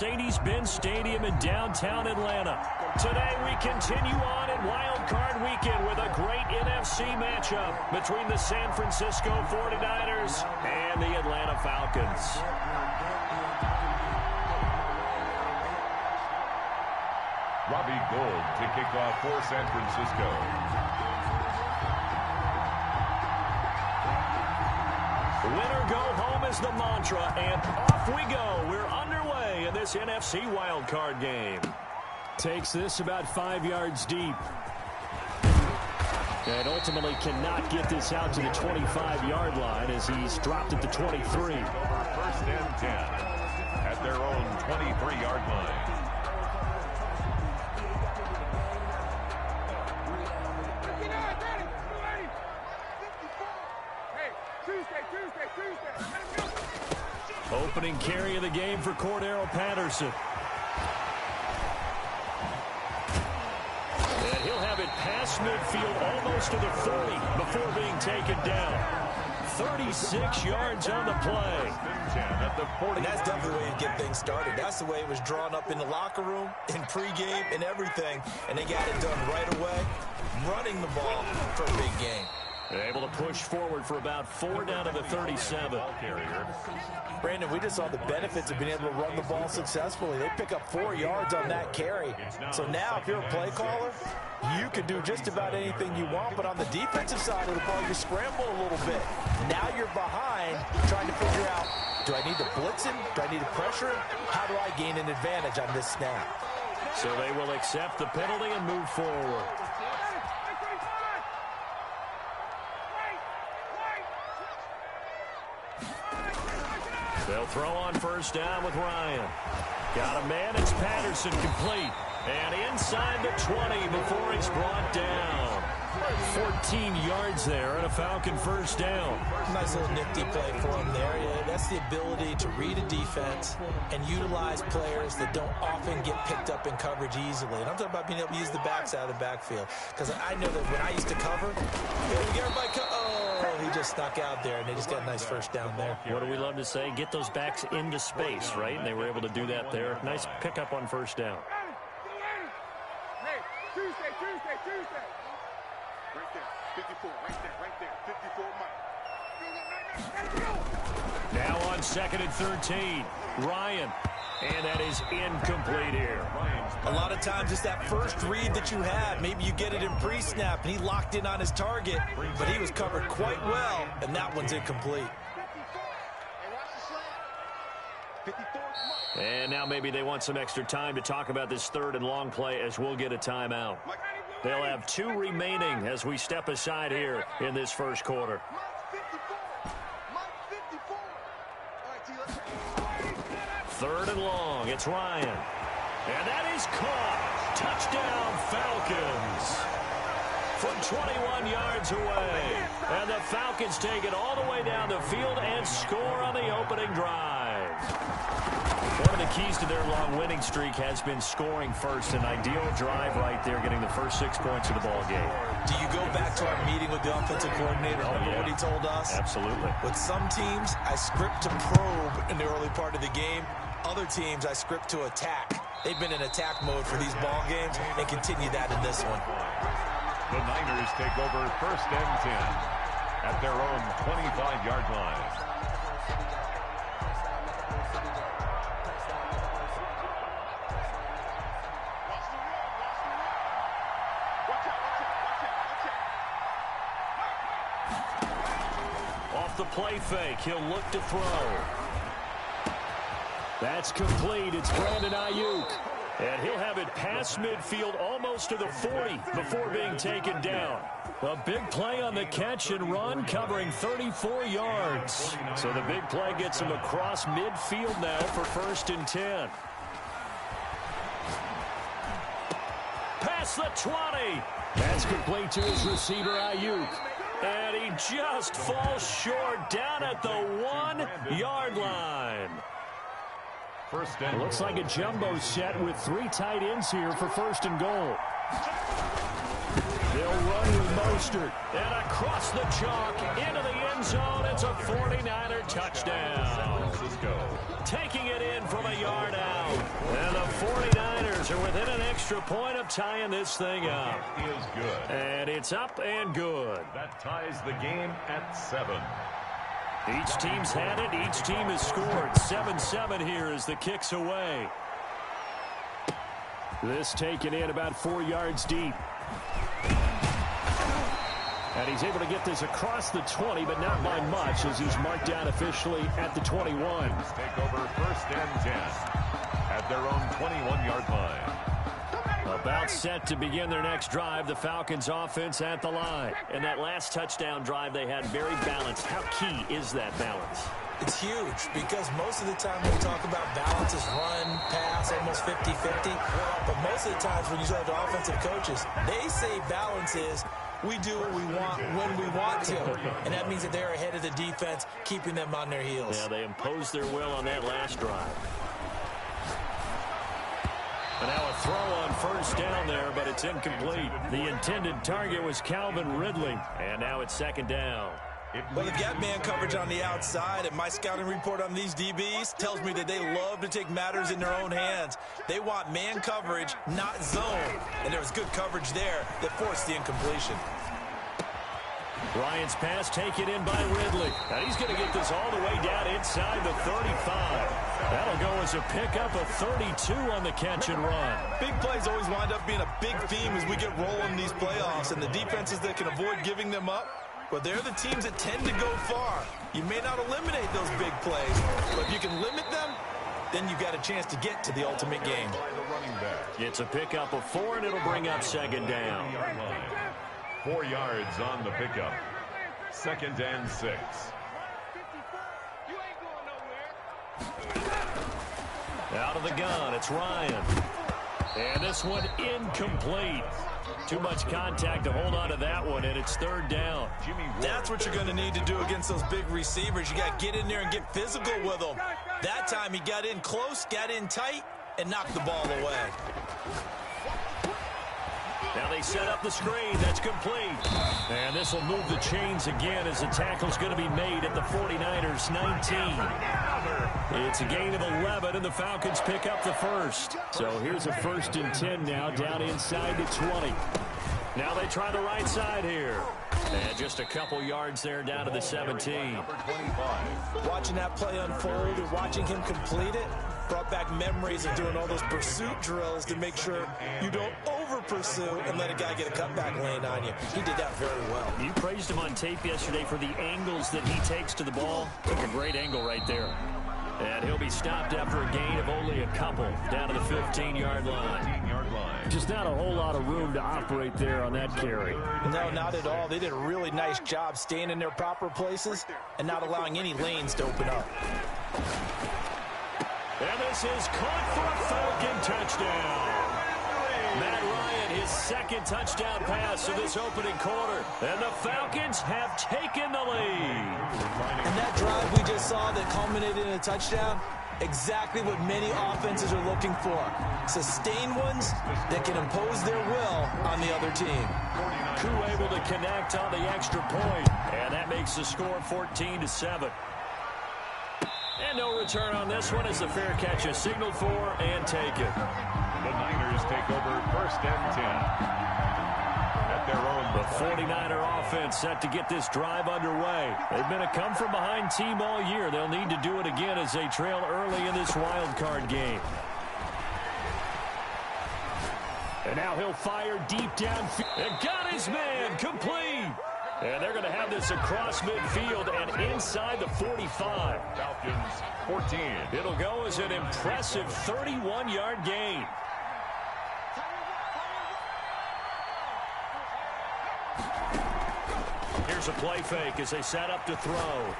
Mercedes-Benz Stadium in downtown Atlanta. Today we continue on in Wildcard Weekend with a great NFC matchup between the San Francisco 49ers and the Atlanta Falcons. Robbie Gould to kick off for San Francisco. Winner go home is the mantra, and off we go. We're underway in this NFC wildcard game. Takes this about 5 yards deep. And ultimately cannot get this out to the 25-yard line as he's dropped at the 23. First and 10 at their own 23-yard line. Opening carry of the game for Cordero Patterson. And he'll have it past midfield almost to the 30 before being taken down. 36 yards on the play. And that's definitely the way you get things started. That's the way it was drawn up in the locker room, in pregame, and everything. And they got it done right away, running the ball for a big game. Able to push forward for about 4 down to the 37. Brandon, we just saw the benefits of being able to run the ball successfully. They pick up 4 yards on that carry. So now if you're a play caller, you can do just about anything you want. But on the defensive side of the ball, you scramble a little bit. Now you're behind trying to figure out, do I need to blitz him? Do I need to pressure him? How do I gain an advantage on this snap? So they will accept the penalty and move forward. They'll throw on first down with Ryan. Got a man. It's Patterson complete. And inside the 20 before he's brought down. 14 yards there and a Falcon first down. Nice little nifty play for him there. Yeah, that's the ability to read a defense and utilize players that don't often get picked up in coverage easily. And I'm talking about being able to use the backs out of the backfield. Because I know that when I used to cover, he just snuck out there, and they just got a nice first down there. What do we love to say? Get those backs into space, right? And they were able to do that there. Nice pickup on first down. Hey, Tuesday. Right there, 54, right there, 54, Mike. Now on 2nd and 13, Ryan. And that is incomplete here. A lot of times it's that first read that you have. Maybe you get it in pre-snap, and he locked in on his target, but he was covered quite well, and that one's incomplete. And now maybe they want some extra time to talk about this 3rd and long play as we'll get a timeout. They'll have 2 remaining as we step aside here in this first quarter. Third and long, it's Ryan. And that is caught. Touchdown, Falcons. From 21 yards away. And the Falcons take it all the way down the field and score on the opening drive. One of the keys to their long winning streak has been scoring first. An ideal drive right there, getting the first 6 points of the ball game. Do you go back to our meeting with the offensive coordinator? Remember what he told us? Absolutely. With some teams, I script to probe in the early part of the game. Other teams, I script to attack. They've been in attack mode for these ball games and continue that in this one. The Niners take over first and 10 at their own 25-yard line. Off the play fake, he'll look to throw. That's complete. It's Brandon Ayuk. And he'll have it past midfield almost to the 40 before being taken down. A big play on the catch and run, covering 34 yards. So the big play gets him across midfield now for first and 10. Past the 20. That's complete to his receiver, Ayuk. And he just falls short down at the 1-yard line. It looks like a jumbo set with 3 tight ends here for first and goal. They'll run with Mostert. And across the chalk into the end zone. It's a 49er touchdown. Taking it in from a yard out. 49ers are within an extra point of tying this thing up. It is good. And it's up and good. That ties the game at 7. Each team's had it. Each team has scored. 7-7 here as the kick's away. This taken in about 4 yards deep. And he's able to get this across the 20, but not by much as he's marked down officially at the 21. Take over 1st and 10 at their own 21-yard line. About set to begin their next drive, the Falcons offense at the line. And that last touchdown drive they had very balanced. How key is that balance? It's huge because most of the time when we talk about balance is run, pass, almost 50-50. But most of the times when you talk to offensive coaches, they say balance is we do what we want when we want to. And that means that they're ahead of the defense, keeping them on their heels. Yeah, they imposed their will on that last drive. And now a throw on 1st down there, but it's incomplete. The intended target was Calvin Ridley. And now it's 2nd down. Well, they've got man coverage on the outside, and my scouting report on these DBs tells me that they love to take matters in their own hands. They want man coverage, not zone. And there was good coverage there that forced the incompletion. Bryant's pass taken in by Ridley. Now he's going to get this all the way down inside the 35. That'll go as a pickup of 32 on the catch and run. Big plays always wind up being a big theme as we get rolling these playoffs, and the defenses that can avoid giving them up, well, they're the teams that tend to go far. You may not eliminate those big plays, but if you can limit them, then you've got a chance to get to the ultimate game. It's a pickup of 4, and it'll bring up 2nd down. 4 yards on the pickup. 2nd and 6. Out of the gun, it's Ryan. And this one incomplete. Too much contact to hold on to that one, and it's 3rd down. That's what you're going to need to do against those big receivers. You got to get in there and get physical with them. That time he got in close, got in tight, and knocked the ball away. Now they set up the screen. That's complete. And this will move the chains again as the tackle's going to be made at the 49ers 19. It's a gain of 11, and the Falcons pick up the 1st. So here's a 1st and 10 now down inside the 20. Now they try the right side here. And just a couple yards there down to the 17. Watching that play unfold and watching him complete it brought back memories of doing all those pursuit drills to make sure you don't over-pursue and let a guy get a cutback lane on you. He did that very well. You praised him on tape yesterday for the angles that he takes to the ball. Took a great angle right there. And he'll be stopped after a gain of only a couple down to the 15-yard line. Just not a whole lot of room to operate there on that carry. No, not at all. They did a really nice job staying in their proper places and not allowing any lanes to open up. And this is caught for a Falcon touchdown. Matt Ryan, his 2nd touchdown pass of this opening quarter. And the Falcons have taken the lead. And that drive we just saw that culminated in a touchdown, exactly what many offenses are looking for. Sustained ones that can impose their will on the other team. Koo able to connect on the extra point. And that makes the score 14-7. And no return on this one as the fair catch is signaled for and taken. The Niners take over 1st and 10 at their own. The 49er offense set to get this drive underway. They've been a come-from-behind team all year. They'll need to do it again as they trail early in this wild card game. And now he'll fire deep downfield. And got his man complete. And they're going to have this across midfield and inside the 45. Falcons 14. It'll go as an impressive 31-yard gain. Here's a play fake as they set up to throw.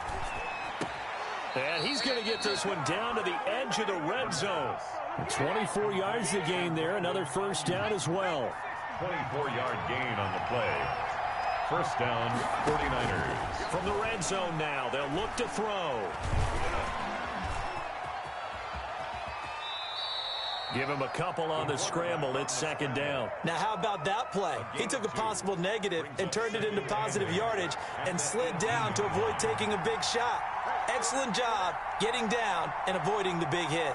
And he's going to get this one down to the edge of the red zone. 24 yards the gain there. Another 1st down as well. 24-yard gain on the play. 1st down, 49ers. From the red zone now, they'll look to throw. Give him a couple on the scramble. It's 2nd down. Now, how about that play? He took a possible negative and turned it into positive yardage and slid down to avoid taking a big shot. Excellent job getting down and avoiding the big hit.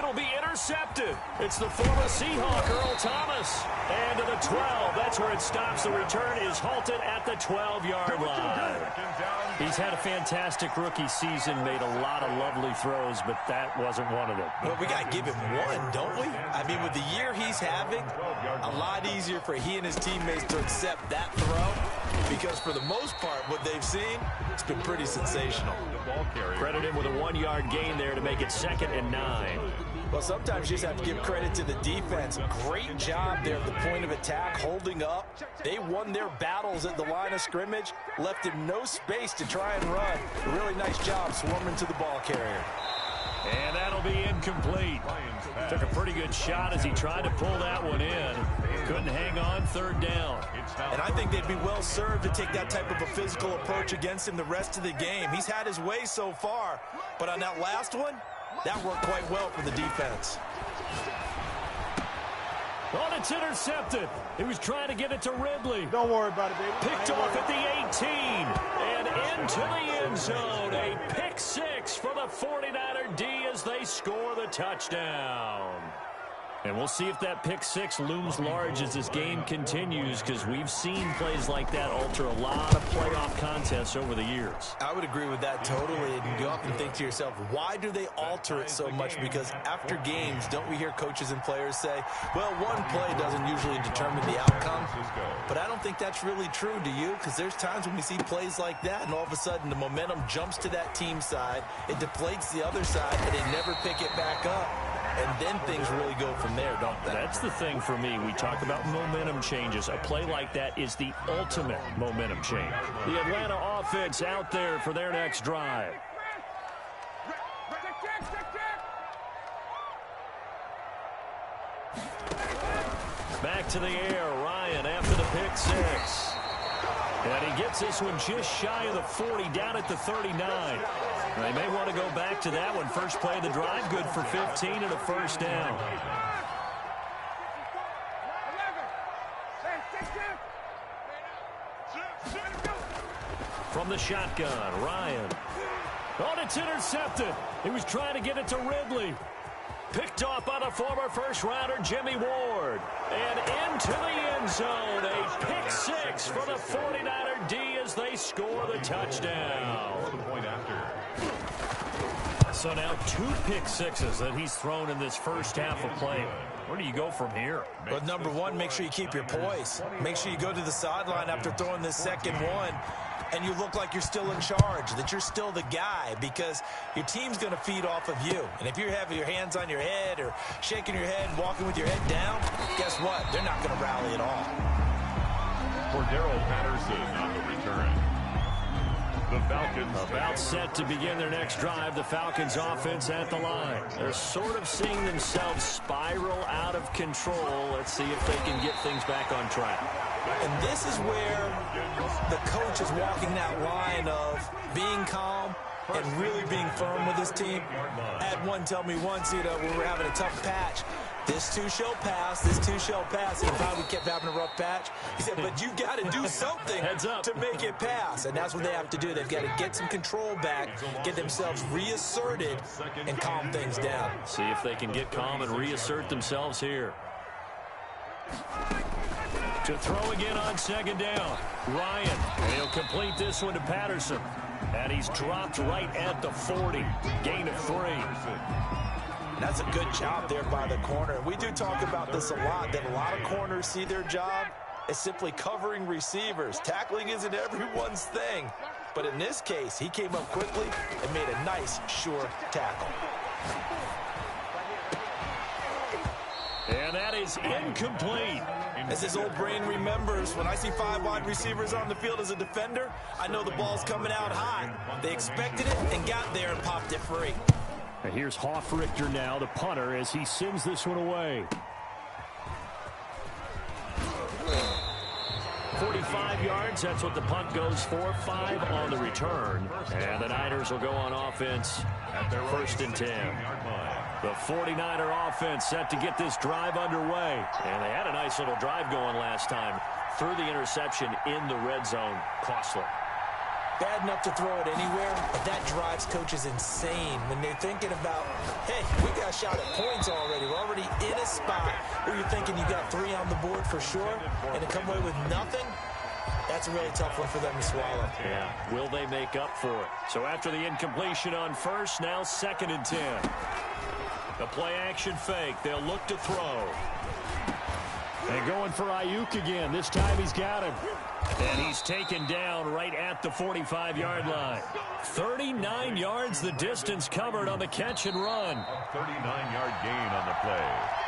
that'll be intercepted. It's the former Seahawk, Earl Thomas. And to the 12. That's where it stops. The return is halted at the 12-yard line. He's had a fantastic rookie season, made a lot of lovely throws, but that wasn't one of them. Well, we got to give him one, don't we? I mean, with the year he's having, a lot easier for he and his teammates to accept that throw, because for the most part, what they've seen, it's been pretty sensational. Credit him with a 1-yard gain there to make it 2nd and 9. Well, sometimes you just have to give credit to the defense. Great job there at the point of attack, holding up. They won their battles at the line of scrimmage, left him no space to try and run. A really nice job swarming to the ball carrier. And that'll be incomplete. Took a pretty good shot as he tried to pull that one in. Couldn't hang on, 3rd down. And I think they'd be well served to take that type of a physical approach against him the rest of the game. He's had his way so far, but on that last one, that worked quite well for the defense. Oh, it's intercepted. He was trying to get it to Ridley. Don't worry about it, baby. Picked off at the 18 and into the end zone. A pick 6 for the 49er D as they score the touchdown. And we'll see if that pick 6 looms large as this game continues, because we've seen plays like that alter a lot of playoff contests over the years. I would agree with that totally. And you often think to yourself, why do they alter it so much? Because after games, don't we hear coaches and players say, well, one play doesn't usually determine the outcome. But I don't think that's really true, do you? Because there's times when we see plays like that, and all of a sudden the momentum jumps to that team side. It deflates the other side, and they never pick it back up. And then things really go from there, don't they? That's the thing for me. We talk about momentum changes. A play like that is the ultimate momentum change. The Atlanta offense out there for their next drive. Back to the air. Ryan after the pick 6. And he gets this one just shy of the 40, down at the 39. They may want to go back to that one. First play of the drive, good for 15 and a 1st down. From the shotgun, Ryan. Oh, it's intercepted. He was trying to get it to Ridley. Picked off by the former first-rounder, Jimmy Ward. And into the end zone, a pick 6 for the 49er D as they score the touchdown. So now 2 pick 6s that he's thrown in this first half of play. Where do you go from here? But number one, make sure you keep your poise. Make sure you go to the sideline after throwing this second one, and you look like you're still in charge, that you're still the guy, because your team's going to feed off of you. And if you're having your hands on your head or shaking your head and walking with your head down, guess what? They're not going to rally at all. For Darrell Patterson on the return. The Falcons about set to begin their next drive. The Falcons offense at the line. They're sort of seeing themselves spiral out of control. Let's see if they can get things back on track. And this is where the coach is walking that line of being calm and really being firm with his team. I had one tell me once, when we were having a tough patch, this too shall pass, this too shall pass. And finally we kept having a rough patch. He said, but you got to do something to make it pass. And that's what they have to do. They've got to get some control back, get themselves reasserted, and calm things down. See if they can get calm and reassert themselves here. To throw again on 2nd down. Ryan, and he'll complete this one to Patterson. And he's dropped right at the 40. Gain of 3. That's a good job there by the corner. We do talk about this a lot, that a lot of corners see their job as simply covering receivers. Tackling isn't everyone's thing. But in this case, he came up quickly and made a nice, sure tackle. And that is incomplete. As his old brain remembers, when I see 5 wide receivers on the field as a defender, I know the ball's coming out hot. They expected it and got there and popped it free. And here's Hoffrichter now, the punter, as he sends this one away. 45 yards, that's what the punt goes for. 5 on the return. And the Niners will go on offense at their 1st and 10. The 49er offense set to get this drive underway. And they had a nice little drive going last time. Threw the interception in the red zone. Costly. Bad enough to throw it anywhere, but that drives coaches insane when they're thinking about, hey, we got a shot at points already. We're already in a spot where you're thinking you got 3 on the board for sure, and to come away with nothing, that's a really tough one for them to swallow. Yeah, will they make up for it? So after the incompletion on first, now 2nd and 10. The play-action fake. They'll look to throw. And going for Ayuk again. This time he's got him. And he's taken down right at the 45-yard line. 39 yards the distance covered on the catch and run. 39-yard gain on the play.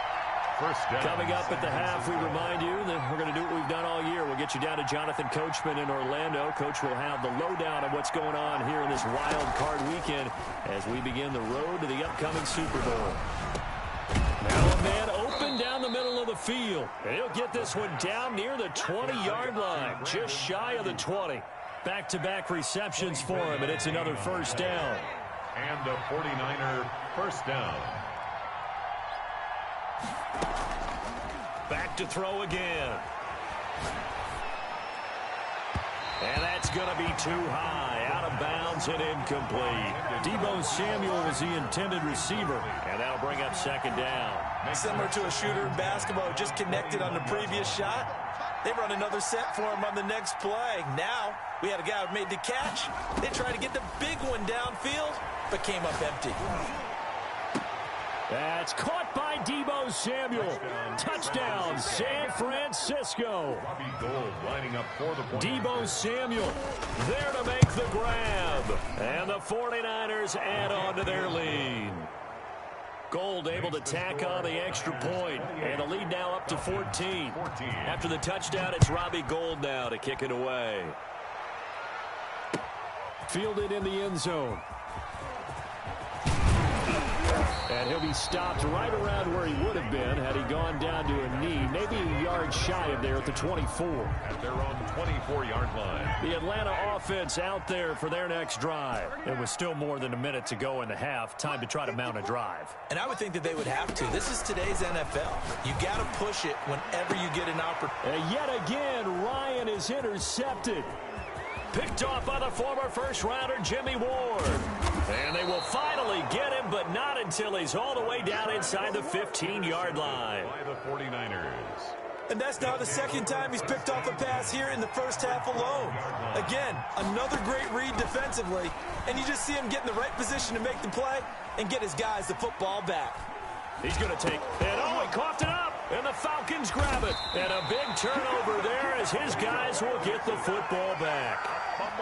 First down. Coming up at the half, we remind you that we're going to do what we've done all year. We'll get you down to Jonathan Coachman in Orlando. Coach will have the lowdown of what's going on here in this wild card weekend as we begin the road to the upcoming Super Bowl. Now a man open down the middle of the field. And he'll get this one down near the 20-yard line, just shy of the 20. Back-to-back receptions for him, and it's another first down. And the 49er first down. Back to throw again. And that's going to be too high. Out of bounds and incomplete. Deebo Samuel was the intended receiver. And that'll bring up 2nd down. Similar to a shooter in basketball, just connected on the previous shot. They run another set for him on the next play. Now, we had a guy who made the catch. They tried to get the big one downfield, but came up empty. That's caught by Deebo Samuel. Touchdown, San Francisco. Lining up for the point. Deebo Samuel there to make the grab. And the 49ers add on to their lead. Gold able to tack on the extra point. And the lead now up to 14. After the touchdown, it's Robbie Gould now to kick it away. Fielded in the end zone. And he'll be stopped right around where he would have been had he gone down to a knee, maybe a yard shy of there at the 24. At their own 24-yard line. The Atlanta offense out there for their next drive. It was still more than a minute to go in the half. Time to try to mount a drive. And I would think that they would have to. This is today's NFL. You got to push it whenever you get an opportunity. And yet again, Ryan is intercepted. Picked off by the former first-rounder Jimmy Ward. And they will finally get him, but not until he's all the way down inside the 15-yard line. By the 49ers. And that's now the 2nd time he's picked off a pass here in the first half alone. Again, another great read defensively. And you just see him get in the right position to make the play and get his guys the football back. He's going to take, and oh, he coughed it up. And the Falcons grab it. And a big turnover there as his guys will get the football back.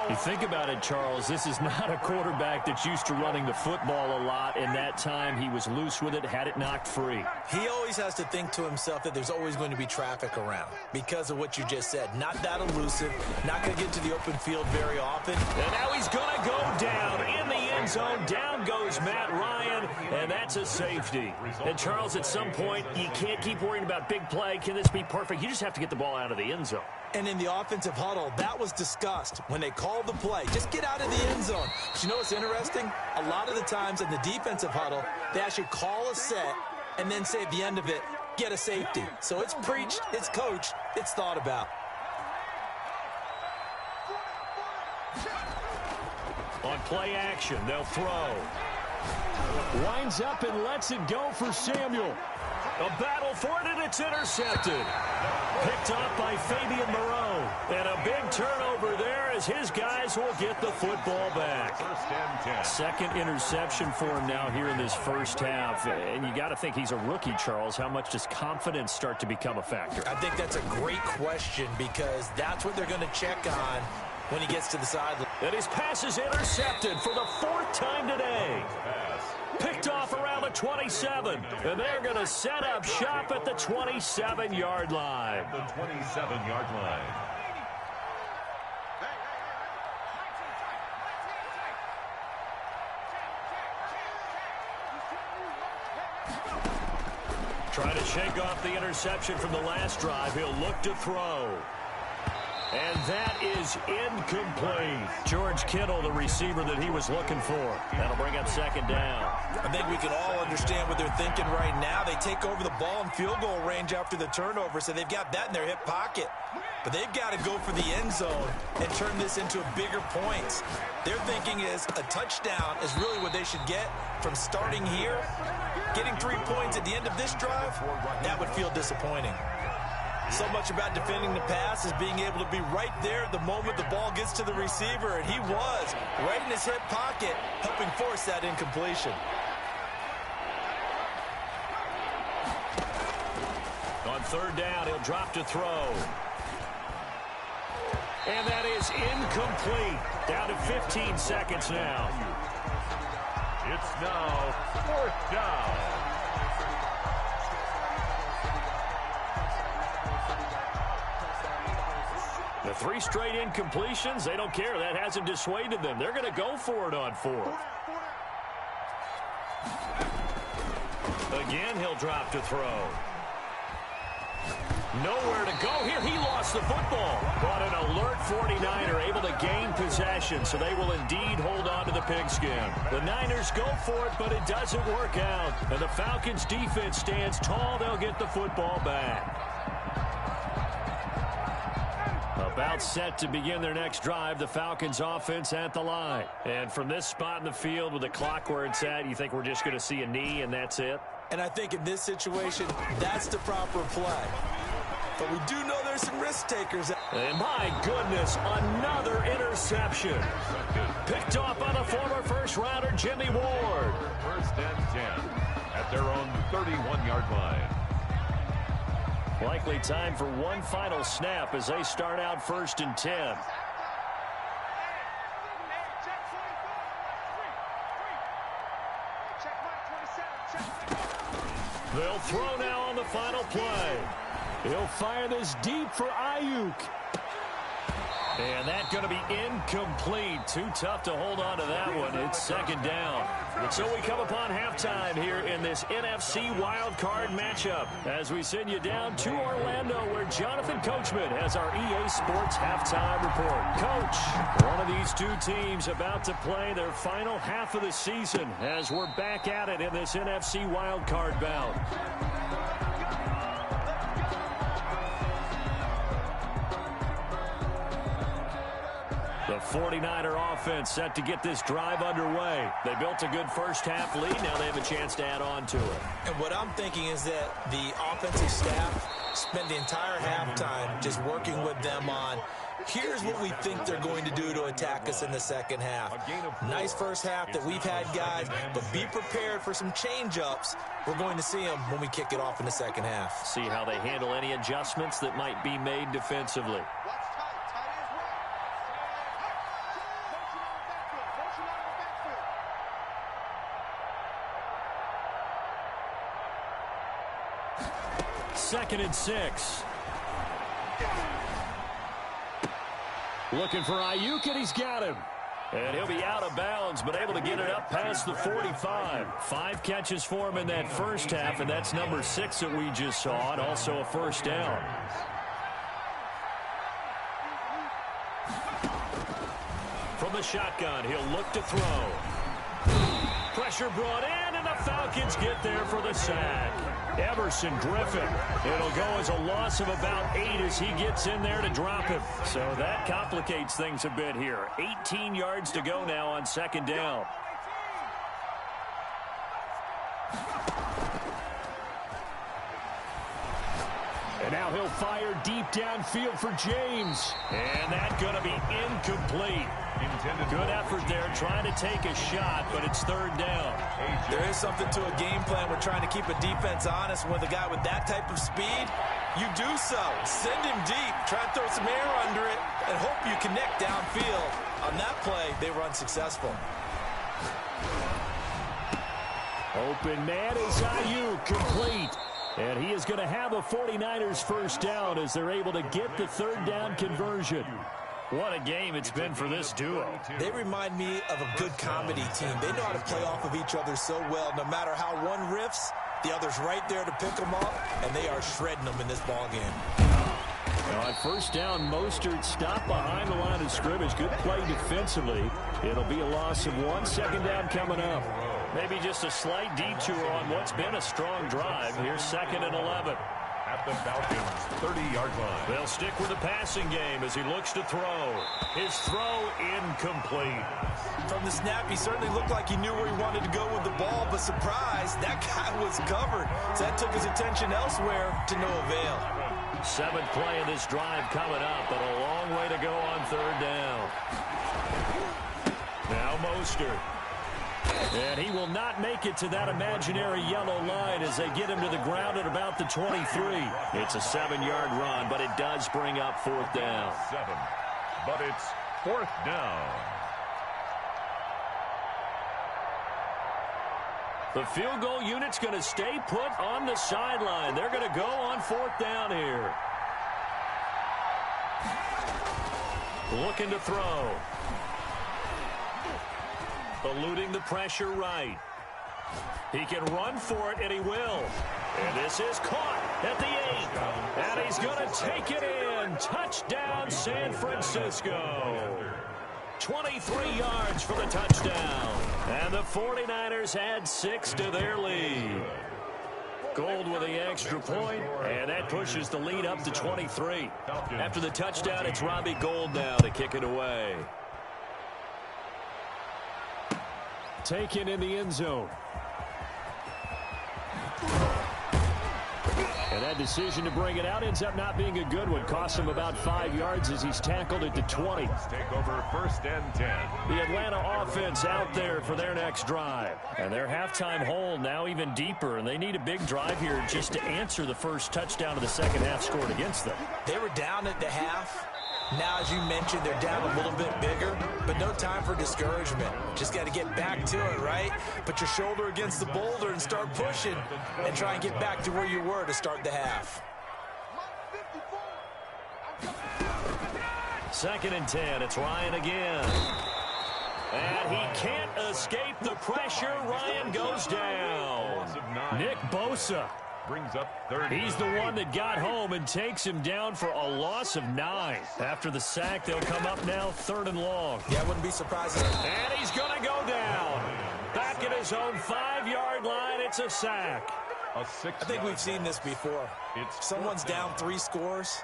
You think about it, Charles, this is not a quarterback that's used to running the football a lot. In that time, he was loose with it, had it knocked free. He always has to think to himself that there's always going to be traffic around because of what you just said. Not that elusive, not going to get to the open field very often. And now he's going to go down in the end zone. Down goes Matt Ryan, and that's a safety. And, Charles, at some point, you can't keep worrying about big play. Can this be perfect? You just have to get the ball out of the end zone. And in the offensive huddle, that was discussed when they called the play. Just get out of the end zone. But you know what's interesting? A lot of the times in the defensive huddle, they actually call a set and then say at the end of it, get a safety. So it's preached, it's coached, it's thought about. On play action, they'll throw. Winds up and lets it go for Samuel. A battle for it, and it's intercepted. Picked off by Fabian Moreau. And a big turnover there as his guys will get the football back. First and 10. Second interception for him now here in this first half. And you got to think he's a rookie, Charles. How much does confidence start to become a factor? I think that's a great question because that's what they're going to check on when he gets to the sideline. And his pass is intercepted for the 4th time today. Picked off around the 27. And they're going to set up shop at the 27-yard line. The 27-yard line. Trying to shake off the interception from the last drive. He'll look to throw. And that is incomplete. George Kittle, the receiver that he was looking for. That'll bring up second down. I think we can all understand what they're thinking right now. They take over the ball in field goal range after the turnover, so they've got that in their hip pocket. But they've got to go for the end zone and turn this into bigger points. Their thinking is a touchdown is really what they should get from starting here. Getting 3 points at the end of this drive, that would feel disappointing. So much about defending the pass is being able to be right there the moment the ball gets to the receiver, and he was right in his hip pocket, helping force that incompletion. On third down, he'll drop to throw. And that is incomplete. Down to 15 seconds now. It's now fourth down. The 3 straight incompletions, they don't care. That hasn't dissuaded them. They're going to go for it on fourth. Again, he'll drop to throw. Nowhere to go here. He lost the football. But an alert 49er able to gain possession, so they will indeed hold on to the pigskin. The Niners go for it, but it doesn't work out. And the Falcons defense stands tall. They'll get the football back. About set to begin their next drive, the Falcons offense at the line. And from this spot in the field with the clock where it's at, you think we're just going to see a knee and that's it? And I think in this situation, that's the proper play. But we do know there's some risk takers. And my goodness, another interception. Picked off by the former first-rounder Jimmy Ward. First and 10 at their own 31-yard line. Likely time for one final snap as they start out first and 10. They'll throw now on the final play. He'll fire this deep for Ayuk. And that's going to be incomplete. Too tough to hold on to that one. It's second down. And so we come upon halftime here in this NFC Wildcard matchup as we send you down to Orlando where Jonathan Coachman has our EA Sports halftime report. Coach, one of these two teams about to play their final half of the season as we're back at it in this NFC Wildcard bout. The 49er offense set to get this drive underway. They built a good first-half lead. Now they have a chance to add on to it. And what I'm thinking is that the offensive staff spent the entire halftime just working with them on, here's what we think they're going to do to attack us in the second half. Nice first half that we've had, guys, but be prepared for some change-ups. We're going to see them when we kick it off in the second half. See how they handle any adjustments that might be made defensively. Second and 6. Looking for Ayuk, and he's got him. And he'll be out of bounds, but able to get it up past the 45. 5 catches for him in that first half, and that's number 6 that we just saw, and also a first down. From the shotgun, he'll look to throw. Pressure brought in, and the Falcons get there for the sack. Everson Griffin. It'll go as a loss of about 8 as he gets in there to drop him. So that complicates things a bit here. 18 yards to go now on second down. And now he'll fire deep downfield for James. And that's going to be incomplete. Good effort there trying to take a shot, but it's third down. There is something to a game plan. We're trying to keep a defense honest. With a guy with that type of speed, you do so. Send him deep. Try and throw some air under it and hope you connect downfield. On that play, they were unsuccessful. Open man is Ayuk, complete. And he is going to have a 49ers first down as they're able to get the third down conversion. What a game it's been for this duo. They remind me of a good comedy team. They know how to play off of each other so well. No matter how one riffs, the other's right there to pick them up, and they are shredding them in this ball game. On first down, Mostert stopped behind the line of scrimmage. Good play defensively. It'll be a loss of 1. Second down coming up. Maybe just a slight detour on what's been a strong drive. Here's 2nd and 11. At the Falcons' 30-yard line. They'll stick with the passing game as he looks to throw. His throw incomplete. From the snap, he certainly looked like he knew where he wanted to go with the ball, but surprise, that guy was covered. So that took his attention elsewhere to no avail. 7th play of this drive coming up, but a long way to go on 3rd down. Now Mostert. And he will not make it to that imaginary yellow line as they get him to the ground at about the 23. It's a 7-yard run, but it does bring up 4th down. 7, but it's 4th down. The field goal unit's going to stay put on the sideline. They're going to go on 4th down here. Looking to throw. Eluding the pressure right. He can run for it, and he will. And this is caught at the 8. And he's going to take it in. Touchdown, San Francisco. 23 yards for the touchdown. And the 49ers add 6 to their lead. Gold with the extra point, and that pushes the lead up to 23. After the touchdown, it's Robbie Gould now to kick it away. Taken in the end zone. And that decision to bring it out ends up not being a good one. Costs him about 5 yards as he's tackled at the 20. Take over 1st and 10. The Atlanta offense out there for their next drive. And their halftime hole now even deeper, and they need a big drive here just to answer the first touchdown of the second half scored against them. They were down at the half. Now, as you mentioned, they're down a little bit bigger, but no time for discouragement. Just got to get back to it, right? Put your shoulder against the boulder and start pushing and try and get back to where you were to start the half. 2nd and 10. It's Ryan again. And he can't escape the pressure. Ryan goes down. Nick Bosa brings up 30. He's the one that got home and takes him down for a loss of 9. After the sack, they'll come up now 3rd and long. Yeah, I wouldn't be surprised. And he's going to go down. Back at his own 5-yard line, it's a sack. I think we've seen this before. Someone's down 3 scores.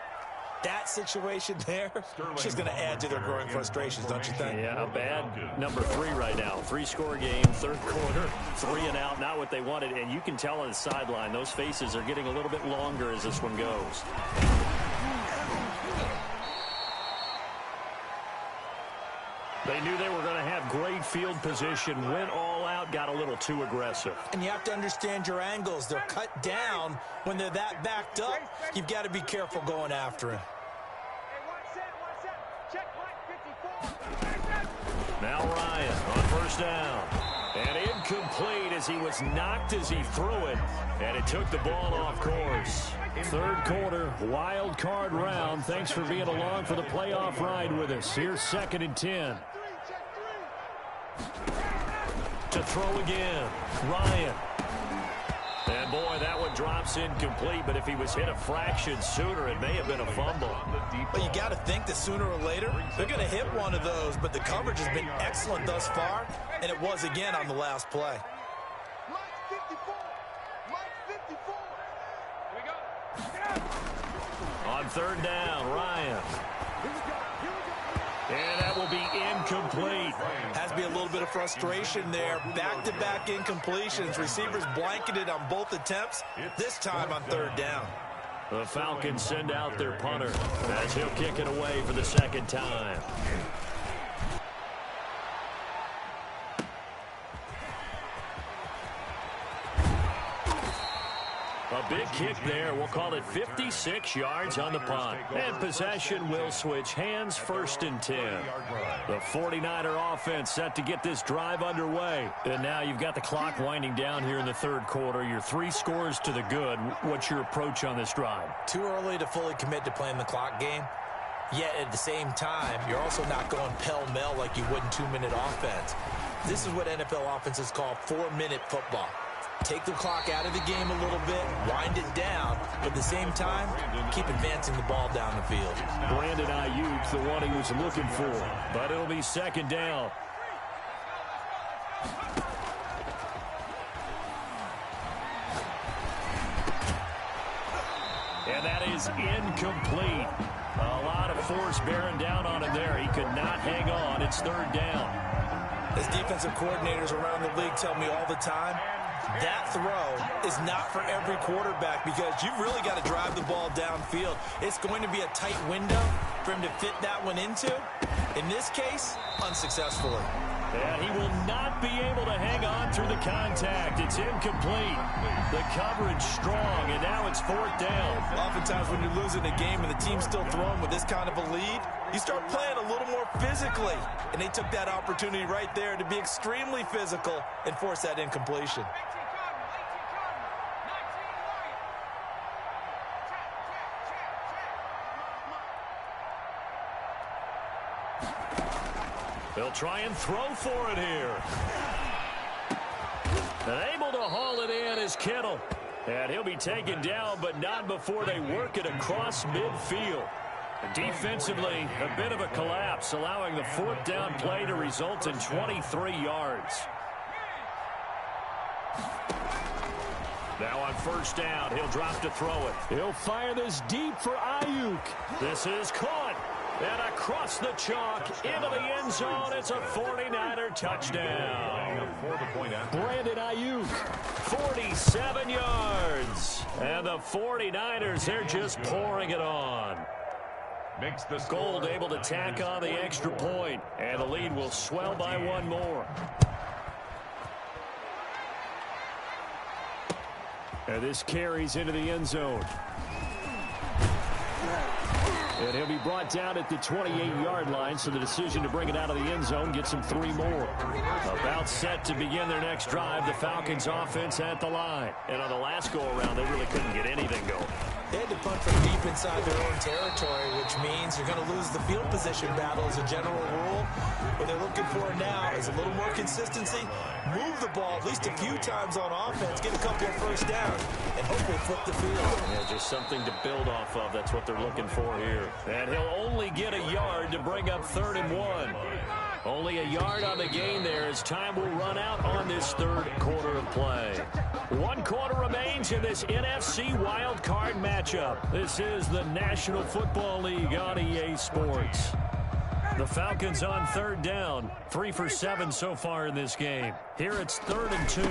That situation there is just going to add to their growing frustrations, don't you think? Yeah, a bad number 3 right now. 3-score game, 3rd quarter, 3 and out, not what they wanted. And you can tell on the sideline, those faces are getting a little bit longer as this one goes. They knew they were going to have great field position, went all out, got a little too aggressive. And you have to understand your angles. They're cut down when they're that backed up. You've got to be careful going after him. Now Ryan on 1st down. And incomplete as he was knocked as he threw it. And it took the ball off course. 3rd quarter, wild card round. Thanks for being along for the playoff ride with us. Here's 2nd and 10. To throw again, Ryan. And boy, that one drops incomplete, but if he was hit a fraction sooner, it may have been a fumble. But you got to think that sooner or later, they're going to hit one of those, but the coverage has been excellent thus far, and it was again on the last play. On 3rd down, Ryan. And that will be incomplete. Has to be a little bit of frustration there. Back-to-back incompletions. Receivers blanketed on both attempts, this time on 3rd down. The Falcons send out their punter as he'll kick it away for the 2nd time. A big kick there. We'll call it 56 yards on the punt. And possession will switch hands, 1st and 10. The 49er offense set to get this drive underway. And now you've got the clock winding down here in the 3rd quarter. You're 3 scores to the good. What's your approach on this drive? Too early to fully commit to playing the clock game. Yet at the same time, you're also not going pell-mell like you would in 2-minute offense. This is what NFL offenses call 4-minute football. take the clock out of the game a little bit, wind it down, but at the same time, keep advancing the ball down the field. Brandon Ayuk, the one he was looking for, but it'll be second down. And that is incomplete. A lot of force bearing down on him there. He could not hang on. It's third down. As defensive coordinators around the league tell me all the time, that throw is not for every quarterback because you've really got to drive the ball downfield. It's going to be a tight window for him to fit that one into. In this case, unsuccessfully. And he will not be able to hang on through the contact. It's incomplete. The coverage strong, and now it's fourth down. Oftentimes when you're losing a game and the team's still throwing with this kind of a lead, you start playing a little more physically. And they took that opportunity right there to be extremely physical and force that incompletion. They'll try and throw for it here. And able to haul it in is Kittle. And he'll be taken down, but not before they work it across midfield. Defensively, a bit of a collapse, allowing the fourth down play to result in 23 yards. Now on first down, he'll drop to throw it. He'll fire this deep for Ayuk. This is caught. And across the chalk into the end zone. It's a 49er touchdown. Brandon Ayuk, 47 yards. And the 49ers, they're just pouring it on. Gold able to tack on the extra point. And the lead will swell by one more. And this carries into the end zone. And he'll be brought down at the 28-yard line, so the decision to bring it out of the end zone gets him 3 more. About set to begin their next drive, the Falcons offense at the line. And on the last go-around, they really couldn't get anything going. They had to punt from deep inside their own territory, which means you're going to lose the field position battle as a general rule. What they're looking for now is a little more consistency, move the ball at least a few times on offense, get a couple of first downs, and hopefully flip the field. Yeah, just something to build off of. That's what they're looking for here. And he'll only get a yard to bring up 3rd and 1. Only a yard on the gain there as time will run out on this third quarter of play. 1 quarter remains in this NFC Wildcard matchup. This is the National Football League on EA Sports. The Falcons on 3rd down, 3 for 7 so far in this game. Here it's 3rd and 2.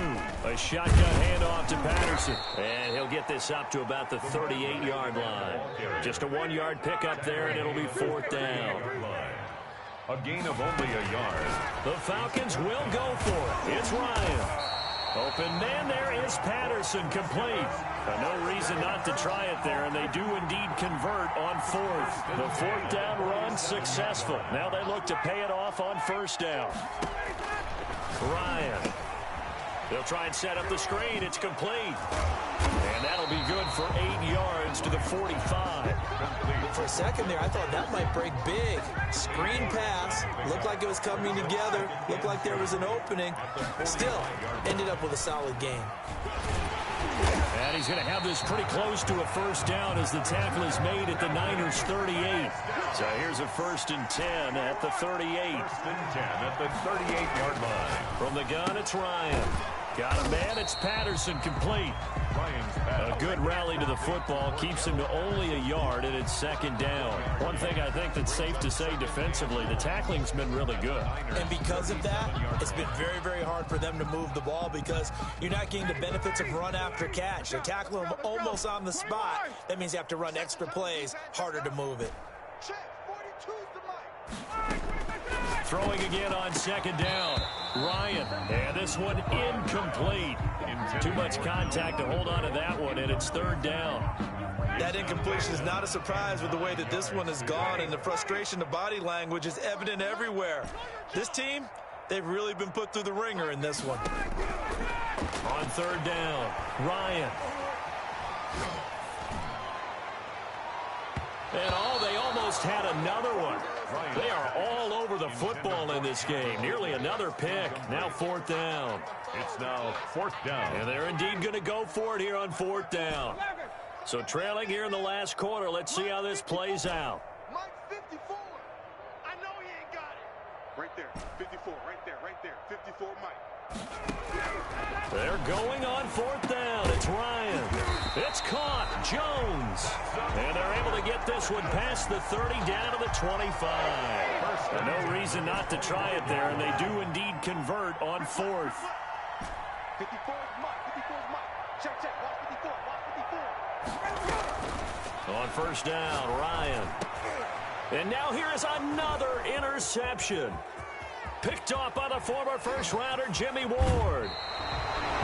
A shotgun handoff to Patterson. And he'll get this up to about the 38-yard line. Just a 1-yard pickup there, and it'll be 4th down. A gain of only a yard. The Falcons will go for it. It's Ryan. Open man there is Patterson, complete. No reason not to try it there, and they do indeed convert on 4th. The 4th down run successful. Now they look to pay it off on 1st down. Ryan. They'll try and set up the screen. It's complete. And that'll be good for 8 yards to the 45. For a second there, I thought that might break big. Screen pass. Looked like it was coming together. Looked like there was an opening. Still, ended up with a solid game. And he's going to have this pretty close to a 1st down as the tackle is made at the Niners' 38. So here's a 1st and 10 at the 38. 1st and 10 at the 38-yard line. From the gun, it's Ryan. Got a man, it's Patterson, complete. A good rally to the football, keeps him to only a yard, and it's 2nd down. One thing I think that's safe to say defensively, the tackling's been really good. And because of that, it's been very, very hard for them to move the ball because you're not getting the benefits of run after catch. They're tackling them almost on the spot. That means you have to run extra plays, harder to move it. Throwing again on 2nd down. Ryan, and this one incomplete. Too much contact to hold on to that one, and it's 3rd down. That incompletion is not a surprise with the way that this one has gone, and the frustration, the body language is evident everywhere. This team, they've really been put through the ringer in this one. On 3rd down, Ryan. And they almost almost had another one. They are all over the football in this game. Nearly another pick. Now 4th down. It's now 4th down. And they're indeed going to go for it here on 4th down. So trailing here in the last quarter. Let's see how this plays out. Mike 54. I know he ain't got it. Right there. 54. Right there. Right there. 54 Mike. They're going on 4th down. It's Ryan. It's caught. Jones. And they're able to get this one past the 30 down to the 25. And no reason not to try it there, and they do indeed convert on 4th. 54 is Mike. 54 is Mike. Check, check. Watch 54. Watch 54. On 1st down, Ryan. And now here is another interception. Picked off by the former first-rounder, Jimmy Ward.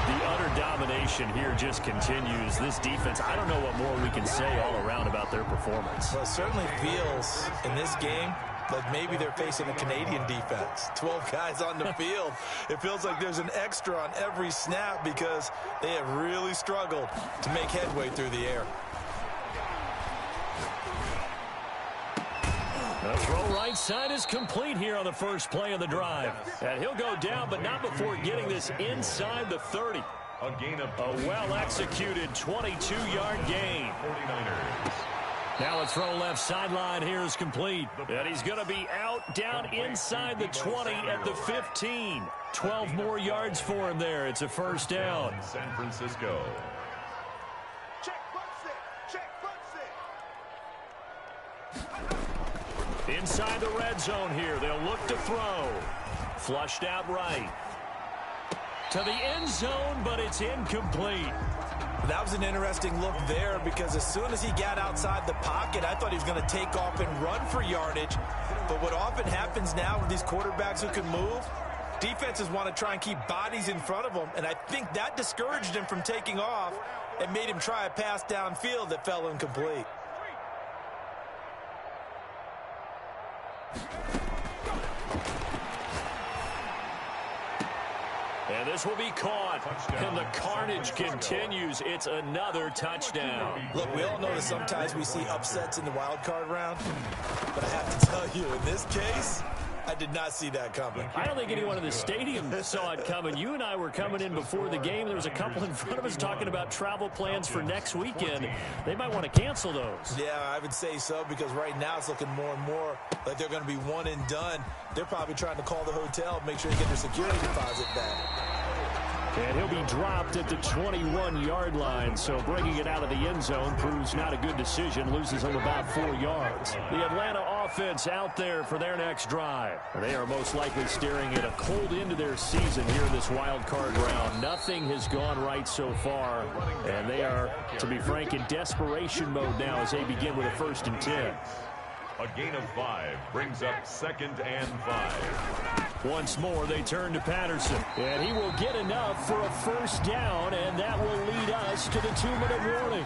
The utter domination here just continues. This defense, I don't know what more we can say all around about their performance. Well, it certainly feels in this game like maybe they're facing a Canadian defense. 12 guys on the field. It feels like there's an extra on every snap because they have really struggled to make headway through the air. The throw right side is complete here on the first play of the drive. And he'll go down, but not before getting this inside the 30. A gain of a well-executed 22-yard gain. 49ers. Now a throw left sideline here is complete. And he's going to be out down inside the 20 at the 15. 12 more yards for him there. It's a 1st down. San Francisco. Check front set. Check front set. Inside the red zone here. They'll look to throw. Flushed out right. To the end zone, but it's incomplete. That was an interesting look there because as soon as he got outside the pocket, I thought he was going to take off and run for yardage. But what often happens now with these quarterbacks who can move, defenses want to try and keep bodies in front of them, and I think that discouraged him from taking off and made him try a pass downfield that fell incomplete. And this will be caught. And the carnage continues. It's another touchdown. Look, we all know that sometimes we see upsets in the wild card round. But I have to tell you, in this case, I did not see that coming. I don't think anyone in the stadium saw it coming. You and I were coming in before the game. There was a couple in front of us talking about travel plans for next weekend. They might want to cancel those. Yeah, I would say so because right now it's looking more and more like they're going to be one and done. They're probably trying to call the hotel, make sure they get their security deposit back. And he'll be dropped at the 21-yard line, so bringing it out of the end zone proves not a good decision, loses him about 4 yards. The Atlanta offense out there for their next drive. They are most likely staring at a cold end to their season here in this wild card round. Nothing has gone right so far, and they are, to be frank, in desperation mode now as they begin with a 1st and 10. A gain of 5 brings up 2nd and 5. Once more, they turn to Patterson. And he will get enough for a 1st down, and that will lead us to the 2-minute warning.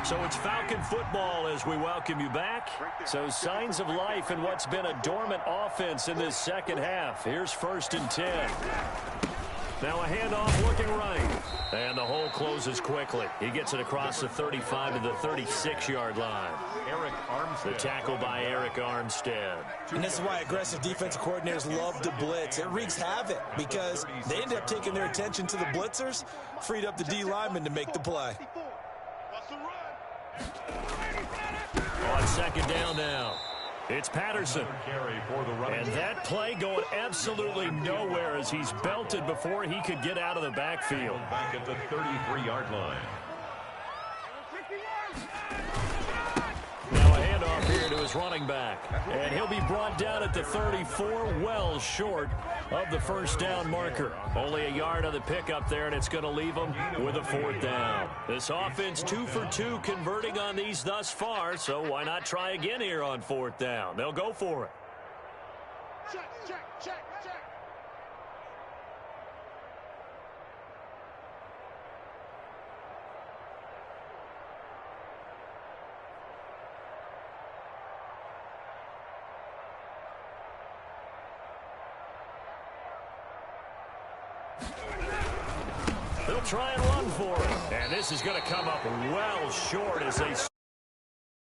So it's Falcon football as we welcome you back. So signs of life in what's been a dormant offense in this second half. Here's 1st and 10. Now a handoff looking right. And the hole closes quickly. He gets it across the 35 to the 36-yard line. Eric Armstead. The tackle by Eric Armstead. And this is why aggressive defensive coordinators love to blitz. It wreaks havoc because they end up taking their attention to the blitzers, freed up the D lineman to make the play. On 2nd down now. It's Patterson. And that play going absolutely nowhere as he's belted before he could get out of the backfield. Back at the 33-yard line. Now a handoff here to his running back. And he'll be brought down at the 34, well short of the 1st down marker. Only a yard on the pickup there, and it's going to leave him with a 4th down. This offense 2 for 2 converting on these thus far, so why not try again here on 4th down? They'll go for it. Check, check, check, check. They'll They'll try and run for it. And this is going to come up well short as they